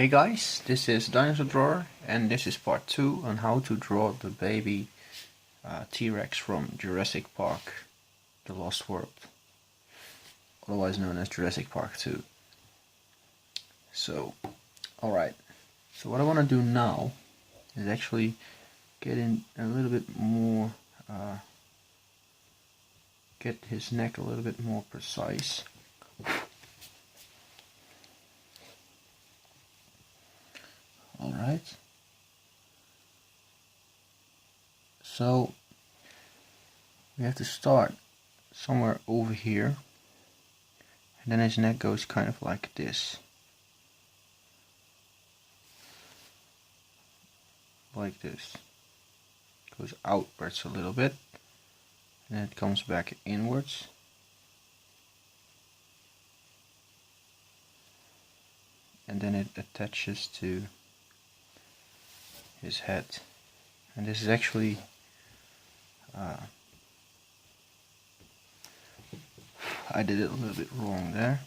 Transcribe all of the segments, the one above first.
Hey guys, this is Dinosaur Drawer, and this is part 2 on how to draw the baby T-Rex from Jurassic Park, The Lost World, otherwise known as Jurassic Park 2. So, alright, so what I want to do now is actually get in a little bit more, get his neck a little bit more precise. Alright, so we have to start somewhere over here, and then his neck goes kind of like this. Like this. Goes outwards a little bit, and then it comes back inwards. And then it attaches to his head. And this is actually I did it a little bit wrong there.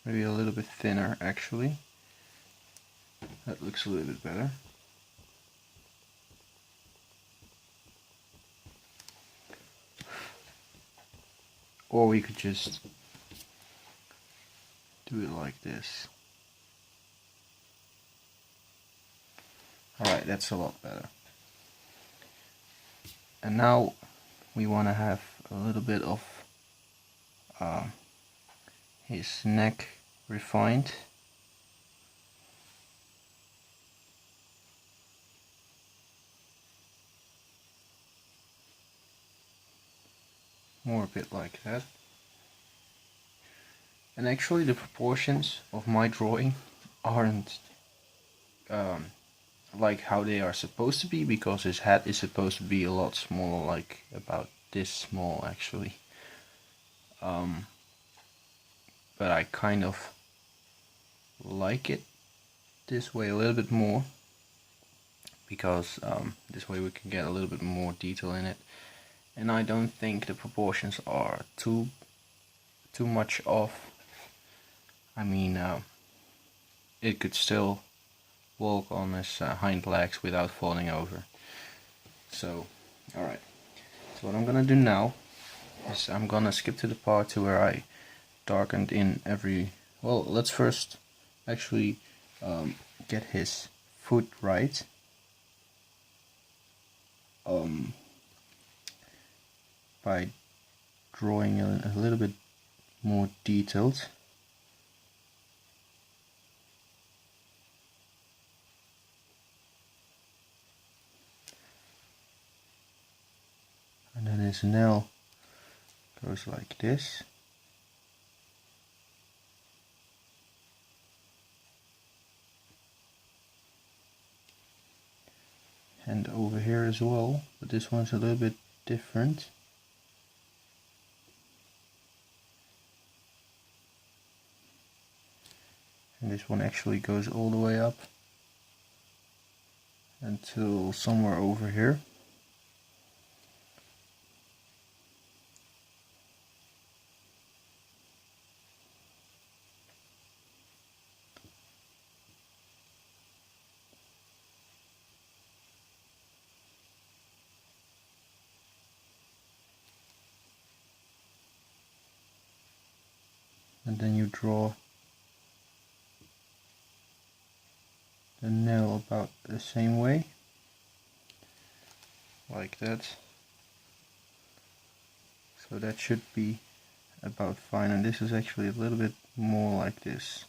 Maybe a little bit thinner actually. That looks a little bit better. Or we could just do it like this. Alright, that's a lot better. And now we want to have a little bit of his neck refined. More a bit like that. And actually the proportions of my drawing aren't like how they are supposed to be, because his head is supposed to be a lot smaller, like about this small actually. But I kind of like it this way a little bit more, because this way we can get a little bit more detail in it. And I don't think the proportions are too much off. I mean, it could still walk on his hind legs without falling over. So, alright. So what I'm gonna do now is I'm gonna skip to the part to where I darkened in every... Well, let's first actually get his foot right. By drawing a little bit more detailed. And then his nail goes like this. And over here as well, but this one's a little bit different. And this one actually goes all the way up until somewhere over here. And then you draw the nail about the same way, like that. So that should be about fine, and this is actually a little bit more like this.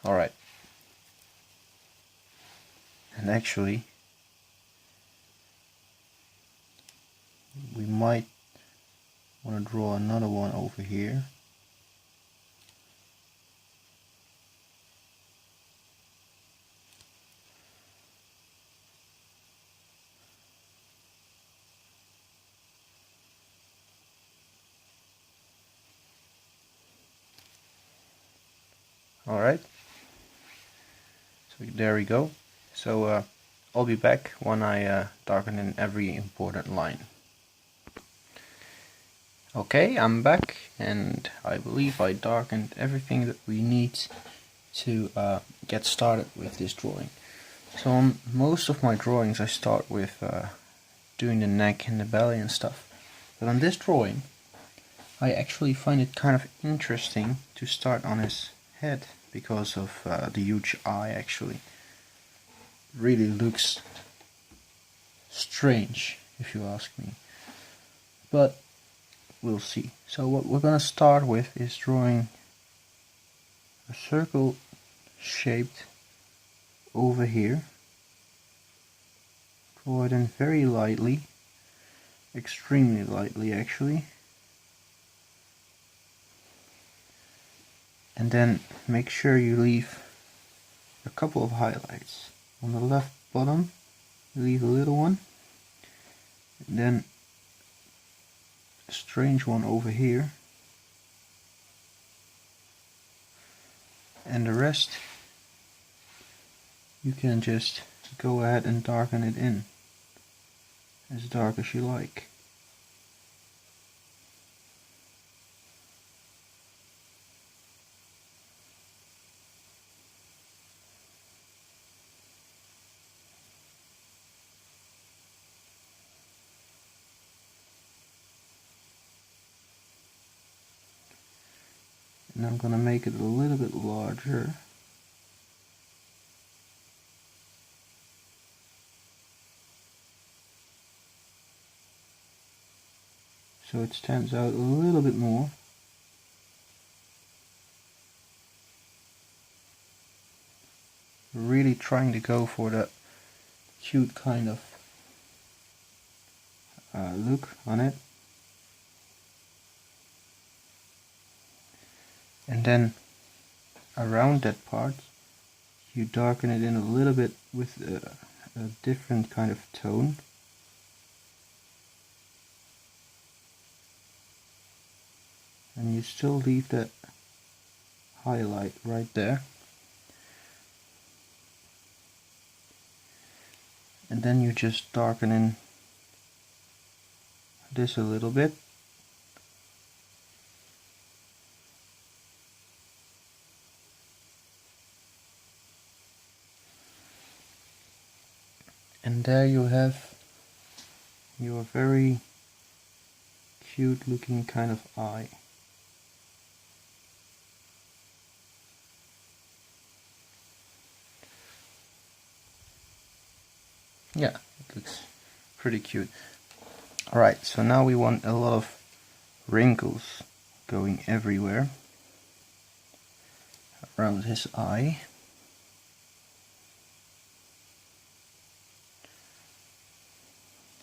Alright. And actually, we might want to draw another one over here. Alright, so there we go. So I'll be back when I darken in every important line. Okay, I'm back, and I believe I darkened everything that we need to get started with this drawing. So on most of my drawings I start with doing the neck and the belly and stuff. But on this drawing I actually find it kind of interesting to start on his head because of the huge eye. Actually really looks strange if you ask me, but we'll see. So what we're gonna start with is drawing a circle shaped over here. Draw it in very lightly, extremely lightly actually, and then make sure you leave a couple of highlights. On the left bottom you leave a little one, and then a strange one over here, and the rest you can just go ahead and darken it in as dark as you like. And I'm gonna make it a little bit larger. So it stands out a little bit more. Really trying to go for that cute kind of look on it. And then around that part you darken it in a little bit with a different kind of tone. And you still leave that highlight right there. And then you just darken in this a little bit. And there you have your very cute looking kind of eye. Yeah, it looks pretty cute. Alright, so now we want a lot of wrinkles going everywhere around his eye.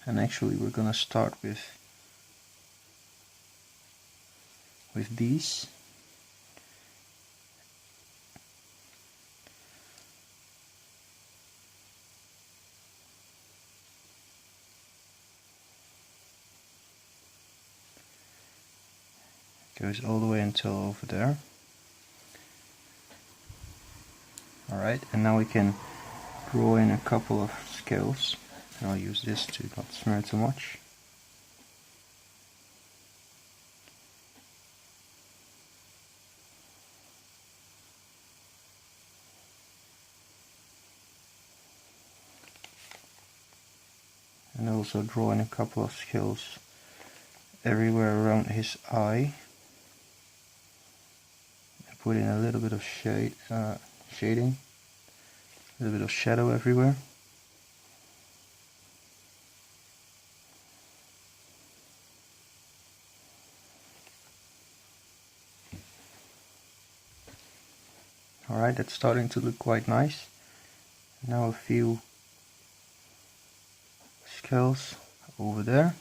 And actually we're gonna start with these. Goes all the way until over there. Alright, and now we can draw in a couple of scales. And I'll use this to not smear too much. And also draw in a couple of scales everywhere around his eye. And put in a little bit of shading, a little bit of shadow everywhere. Alright, that's starting to look quite nice. Now a few scales over there.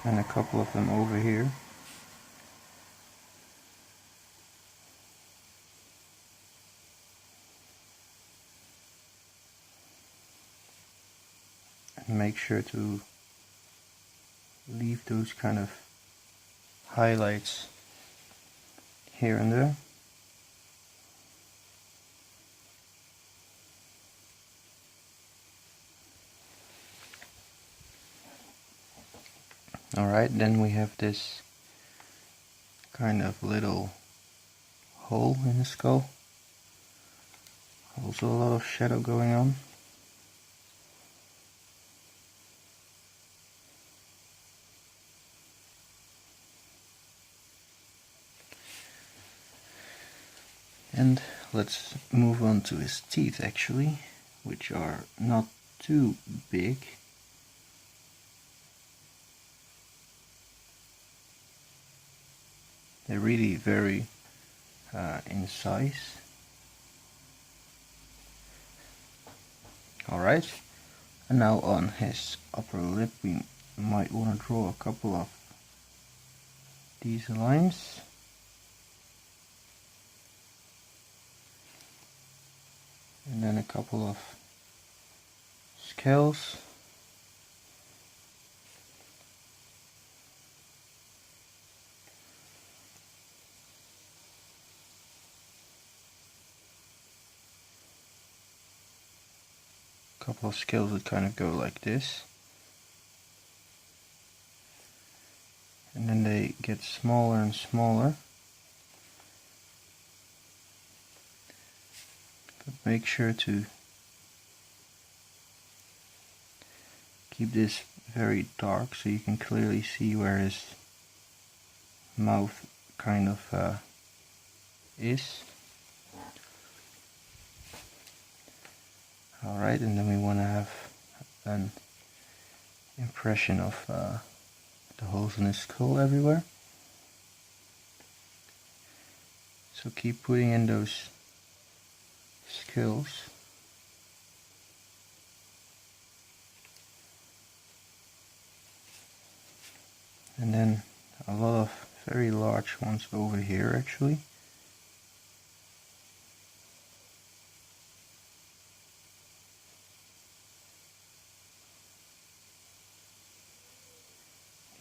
And a couple of them over here. and make sure to leave those kind of highlights here and there. Alright, then we have this kind of little hole in the skull. Also a lot of shadow going on. And let's move on to his teeth actually, which are not too big. They really vary in size. Alright, and now on his upper lip we might want to draw a couple of these lines. And then a couple of scales. Couple of scales that kind of go like this, and then they get smaller and smaller, but make sure to keep this very dark so you can clearly see where his mouth kind of is. Alright, and then we want to have an impression of the holes in his skull everywhere. So keep putting in those scales. And then a lot of very large ones over here actually.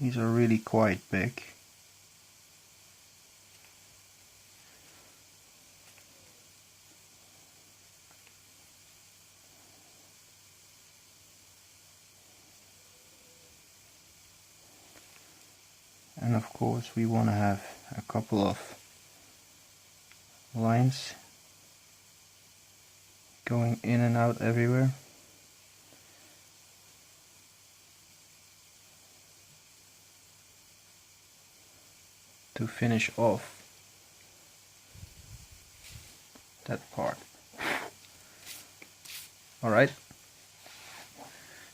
These are really quite big. And of course we want to have a couple of lines going in and out everywhere. To finish off that part. Alright,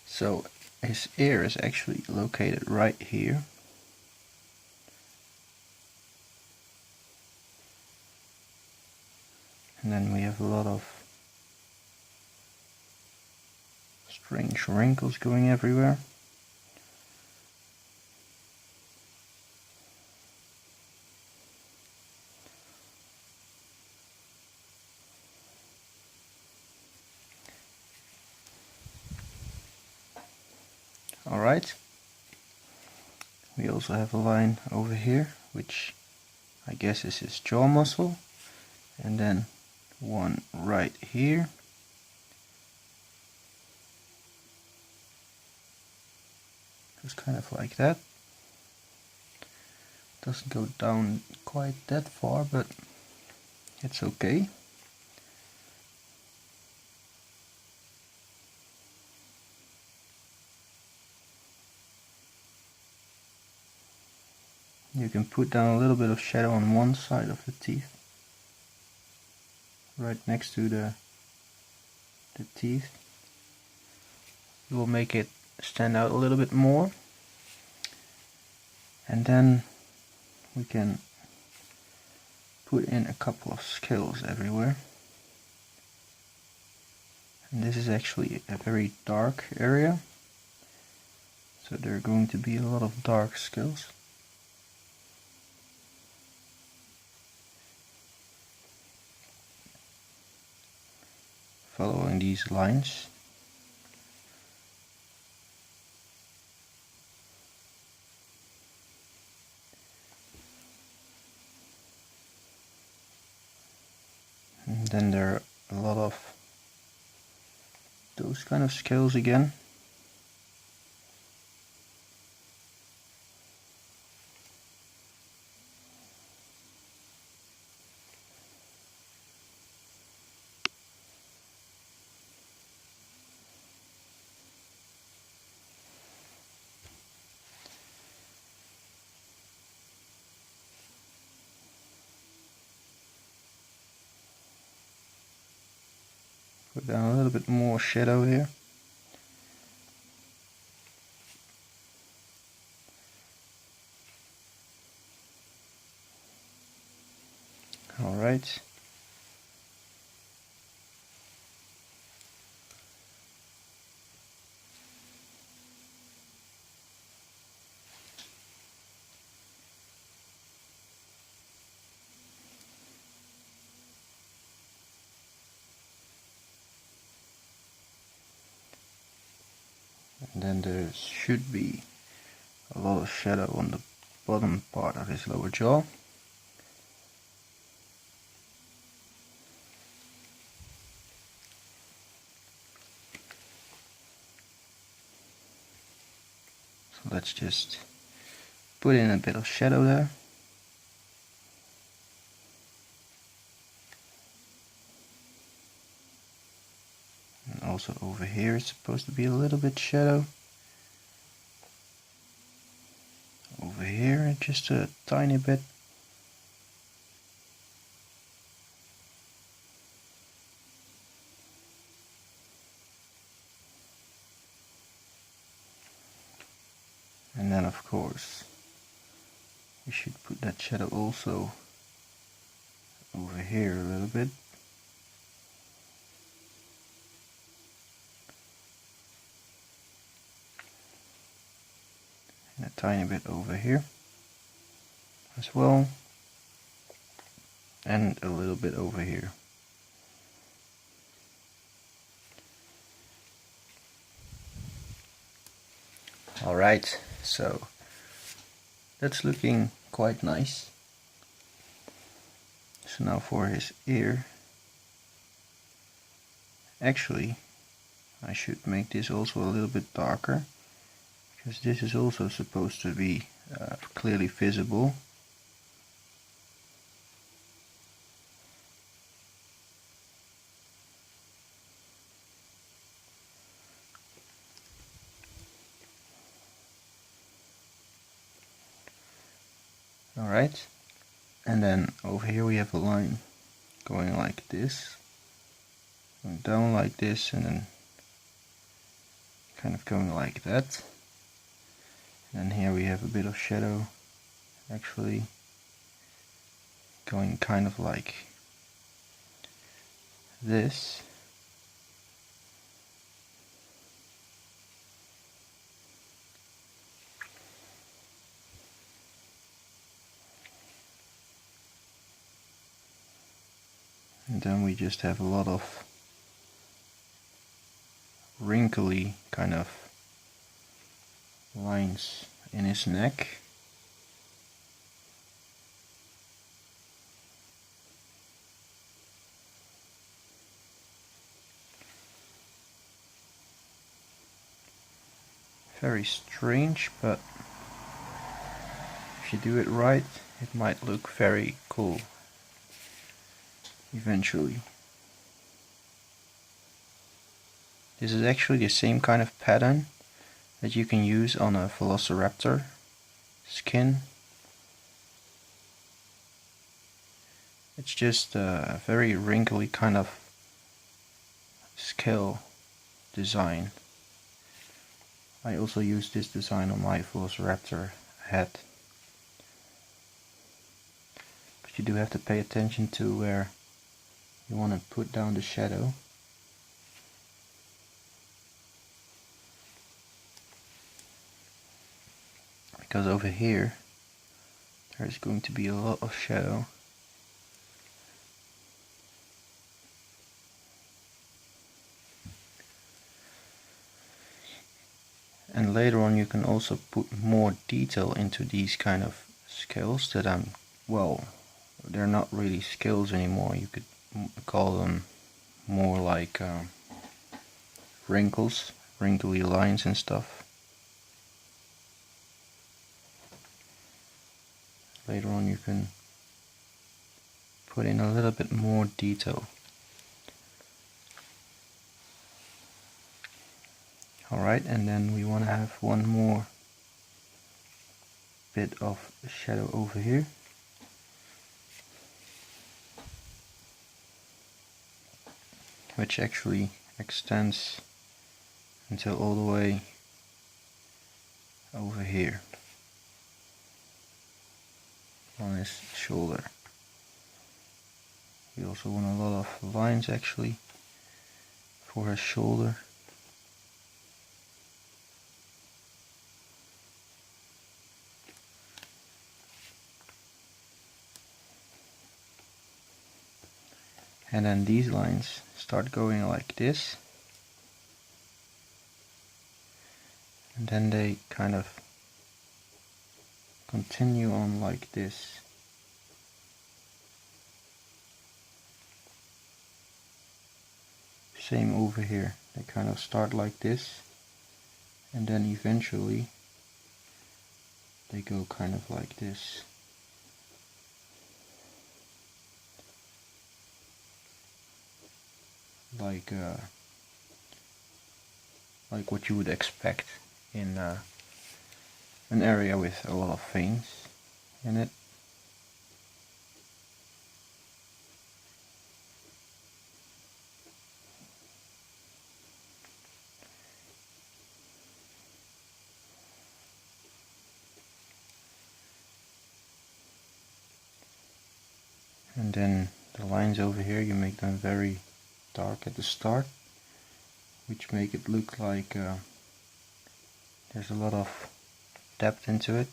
so his ear is actually located right here. And then we have a lot of strange wrinkles going everywhere. Alright, we also have a line over here, which I guess is his jaw muscle, and then one right here. Just kind of like that. Doesn't go down quite that far, but it's okay. You can put down a little bit of shadow on one side of the teeth, right next to the teeth. It will make it stand out a little bit more. And then we can put in a couple of scales everywhere. And this is actually a very dark area, so there are going to be a lot of dark scales. Following these lines. then there are a lot of those kind of scales again. Put down a little bit more shadow here. Alright. And then there should be a lot of shadow on the bottom part of his lower jaw. So let's just put in a bit of shadow there. And also over here it's supposed to be a little bit shadow. Over here just a tiny bit. And then of course we should put that shadow also over here a little bit. And a tiny bit over here as well. And a little bit over here. Alright, so that's looking quite nice. So now for his ear. Actually, I should make this also a little bit darker, because this is also supposed to be clearly visible. Alright, and then over here we have a line going like this, going down like this, and then kind of going like that. And then here we have a bit of shadow actually going kind of like this. And then we just have a lot of wrinkly kind of lines in his neck. Very strange, but if you do it right, it might look very cool eventually. This is actually the same kind of pattern that you can use on a velociraptor skin. It's just a very wrinkly kind of scale design. I also use this design on my velociraptor head. But you do have to pay attention to where you want to put down the shadow. Because over here there's going to be a lot of shadow. And later on you can also put more detail into these kind of scales that well, they're not really scales anymore. You could call them more like wrinkles, wrinkly lines and stuff. Later on you can put in a little bit more detail. Alright, and then we want to have one more bit of shadow over here. Which actually extends until all the way over here on his shoulder. We also want a lot of lines actually for his shoulder. And then these lines start going like this. And then they kind of continue on like this. Same over here. They kind of start like this. And then eventually they go kind of like this. Like what you would expect in an area with a lot of veins in it. And then the lines over here, you make them very dark at the start, which make it look like there's a lot of depth into it.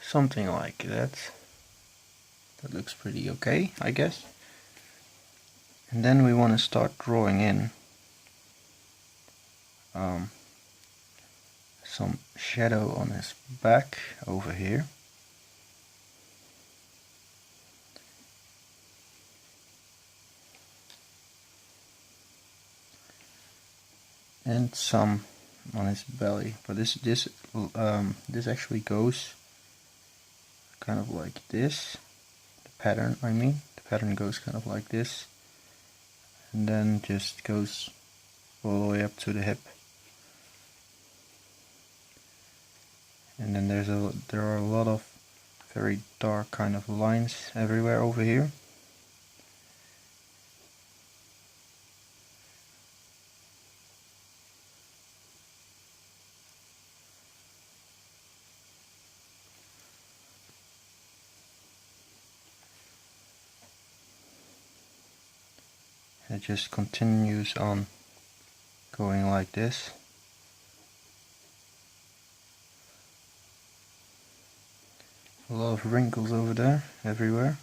Something like that. That looks pretty okay, I guess. And then we want to start drawing in some shadow on his back over here. And some on his belly, but this actually goes kind of like this. The pattern, I mean, the pattern goes kind of like this, and then just goes all the way up to the hip. And then there are a lot of very dark kind of lines everywhere over here. It just continues on going like this. A lot of wrinkles over there, everywhere.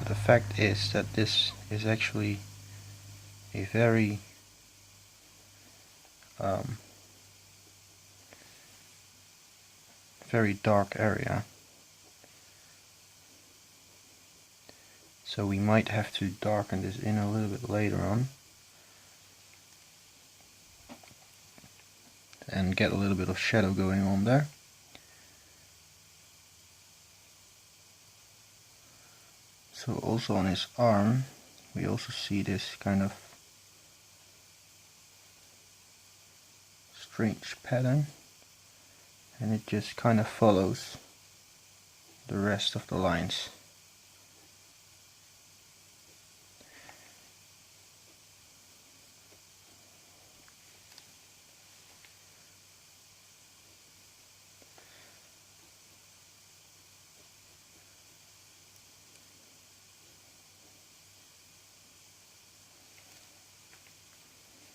But the fact is that this is actually a very very dark area. So we might have to darken this in a little bit later on and get a little bit of shadow going on there. So also on his arm we also see this kind of strange pattern, and it just kind of follows the rest of the lines.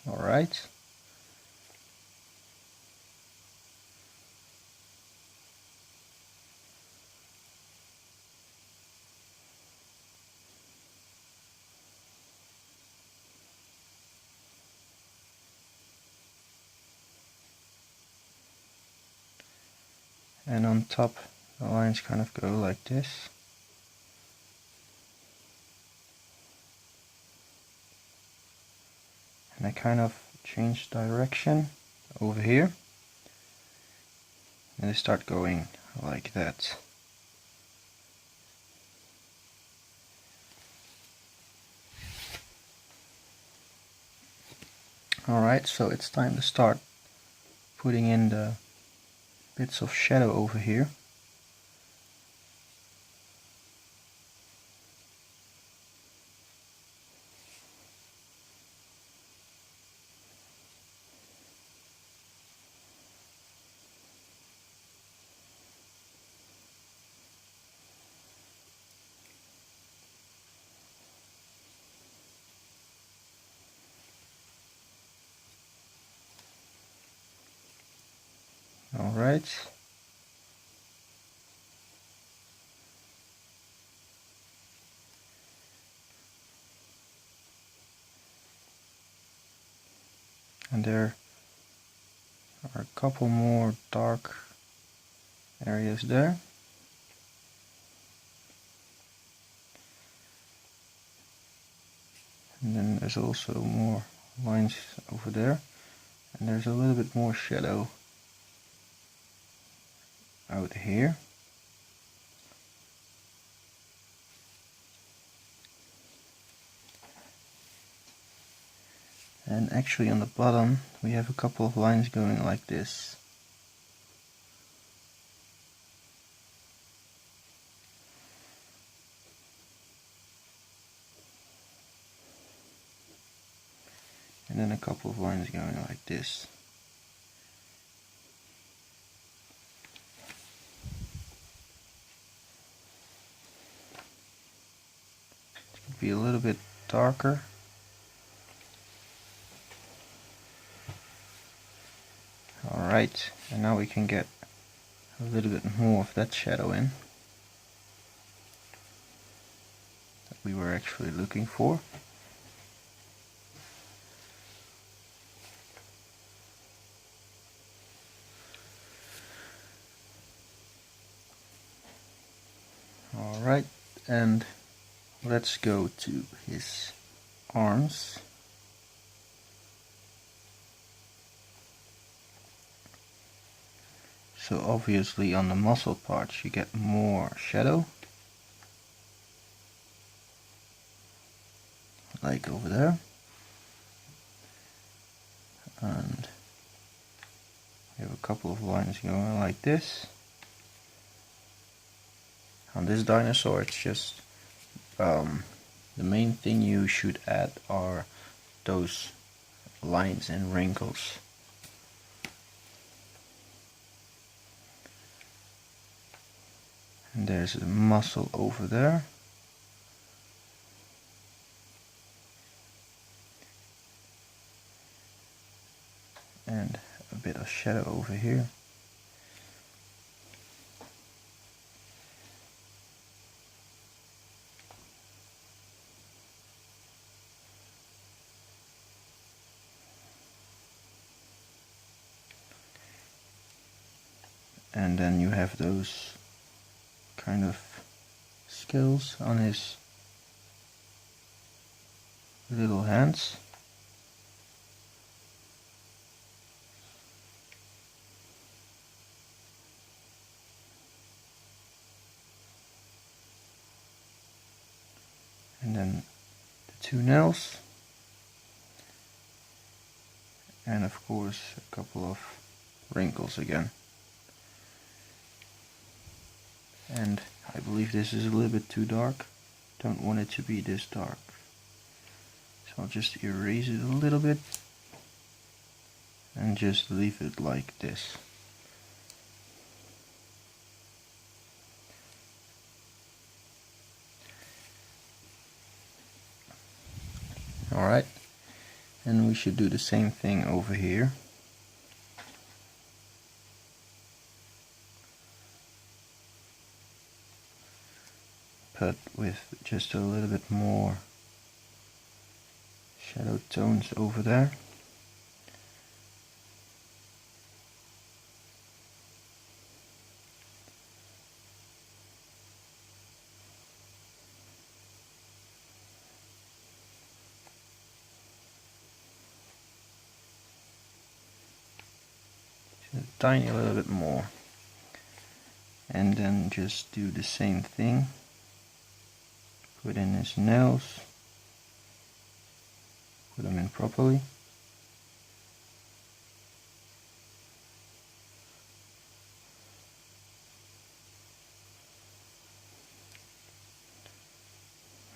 Alright. and on top the lines kind of go like this. And I kind of change direction over here, and they start going like that. Alright, so it's time to start putting in the bits of shadow over here. Alright. And there are a couple more dark areas there. And then there's also more lines over there. And there's a little bit more shadow out here. And actually on the bottom we have a couple of lines going like this. And then a couple of lines going like this. It could be a little bit darker. Alright, and now we can get a little bit more of that shadow in that we were actually looking for. Alright, and let's go to his arms. So obviously on the muscle parts you get more shadow, like over there, and we have a couple of lines going like this. On this dinosaur it's just the main thing you should add are those lines and wrinkles. And there's a muscle over there. And a bit of shadow over here. And then you have those kind of scales on his little hands. And then the two nails. And of course a couple of wrinkles again. And I believe this is a little bit too dark. Don't want it to be this dark. So I'll just erase it a little bit and just leave it like this. Alright, and we should do the same thing over here. But with just a little bit more shadow tones over there. a tiny little bit more. And then just do the same thing. Put in his nails. Put them in properly.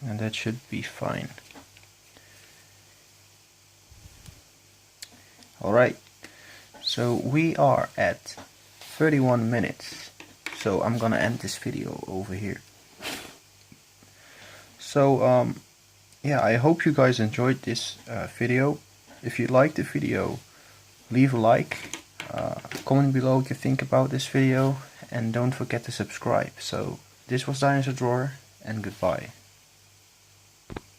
And that should be fine. Alright, so we are at 31 minutes, so I'm gonna end this video over here. So yeah, I hope you guys enjoyed this video. If you liked the video, leave a like, comment below what you think about this video, and don't forget to subscribe. So this was Dinosaur Drawer, and goodbye.